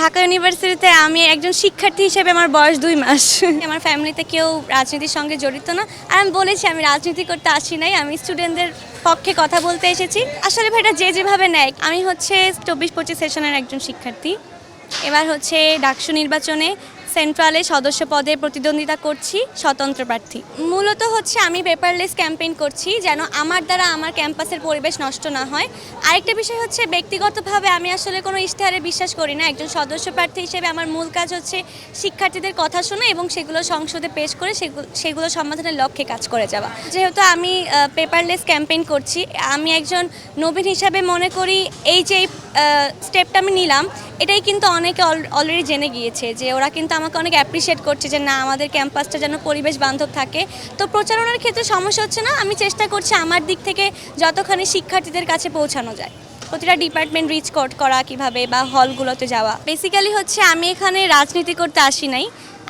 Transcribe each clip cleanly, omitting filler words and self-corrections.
ঢাকা ইউনিভার্সিটিতে আমি একজন শিক্ষার্থী হিসেবে আমার বয়স 2 মাস। আমার ফ্যামিলিতে কেউ রাজনীতির সঙ্গে জড়িত না। আর আমি বলেছি আমি রাজনীতি করতে আসি নাই, আমি স্টুডেন্টদের পক্ষে কথা বলতে এসেছি। আসলে ভাইটা যে যেভাবে নেয়, আমি হচ্ছে 24-25 সেশনের একজন শিক্ষার্থী। এবার হচ্ছে ডাকসু নির্বাচনে সেন্ট্রালে সদস্য পদে প্রতিদ্বন্দ্বিতা করছি, স্বতন্ত্র প্রার্থী। মূলত হচ্ছে আমি পেপারলেস ক্যাম্পেইন করছি যেন আমার দ্বারা আমার ক্যাম্পাসের পরিবেশ নষ্ট না হয়। আরেকটা বিষয় হচ্ছে ব্যক্তিগতভাবে আমি আসলে কোনো ইশতেহারে বিশ্বাস করি না। একজন সদস্য প্রার্থী হিসেবে আমার মূল কাজ হচ্ছে শিক্ষার্থীদের কথা শোনা এবং সেগুলো সংসদে পেশ করে সেগুলো সমাধানের লক্ষ্যে কাজ করে যাওয়া। যেহেতু আমি পেপারলেস ক্যাম্পেইন করছি, আমি একজন নবীন হিসাবে মনে করি এই যে স্টেপটা আমি নিলাম, এটাই কিন্তু অনেকে অলরেডি জেনে গিয়েছে যে ওরা কিন্তু আমাকে অনেক অ্যাপ্রিসিয়েট করছে যে না, আমাদের ক্যাম্পাসটা যেন পরিবেশ বান্ধব থাকে। তো প্রচারণার ক্ষেত্রে সমস্যা হচ্ছে না। আমি চেষ্টা করছি আমার দিক থেকে যতখানি শিক্ষার্থীদের কাছে পৌঁছানো যায়, প্রতিটা ডিপার্টমেন্ট রিচ করা কিভাবে বা হলগুলোতে যাওয়া। বেসিক্যালি হচ্ছে আমি এখানে রাজনীতি করতে আসি নাই,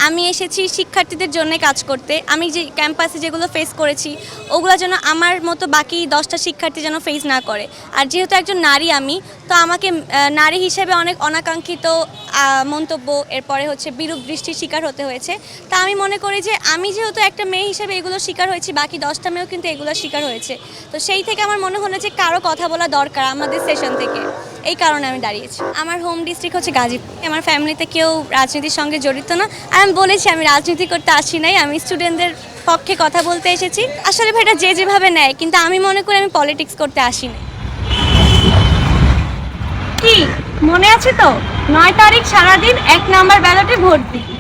আমি এসেছি শিক্ষার্থীদের জন্য কাজ করতে। আমি যে ক্যাম্পাসে যেগুলো ফেস করেছি ওগুলো যেন আমার মতো বাকি 10টা শিক্ষার্থী যেন ফেস না করে। আর যেহেতু একজন নারী আমি, তো আমাকে নারী হিসেবে অনেক অনাকাঙ্ক্ষিত মন্তব্য, এরপরে হচ্ছে বিরূপ দৃষ্টির শিকার হতে হয়েছে। তা আমি মনে করি যে আমি যেহেতু একটা মেয়ে হিসেবে এগুলো শিকার হয়েছি, বাকি 10টা মেয়েও কিন্তু এগুলোর শিকার হয়েছে। তো সেই থেকে আমার মনে হলো যে কারো কথা বলা দরকার আমাদের সেশন থেকে, এই কারণে আমি দাঁড়িয়েছি। আমার হোম ডিস্ট্রিক্ট হচ্ছে গাজীপুর। আমার ফ্যামিলিতে কেউ রাজনীতির সঙ্গে জড়িত না। আর আমি বলেছি আমি রাজনীতি করতে আসি নাই, আমি স্টুডেন্টদের পক্ষে কথা বলতে এসেছি। আসলে ভাইটা যে যেভাবে নেয়, কিন্তু আমি মনে করি আমি পলিটিক্স করতে আসি নাই। কি মনে আছে তো, 9 তারিখ সারাদিন 1 নাম্বার ব্যালটে ভোট দিই।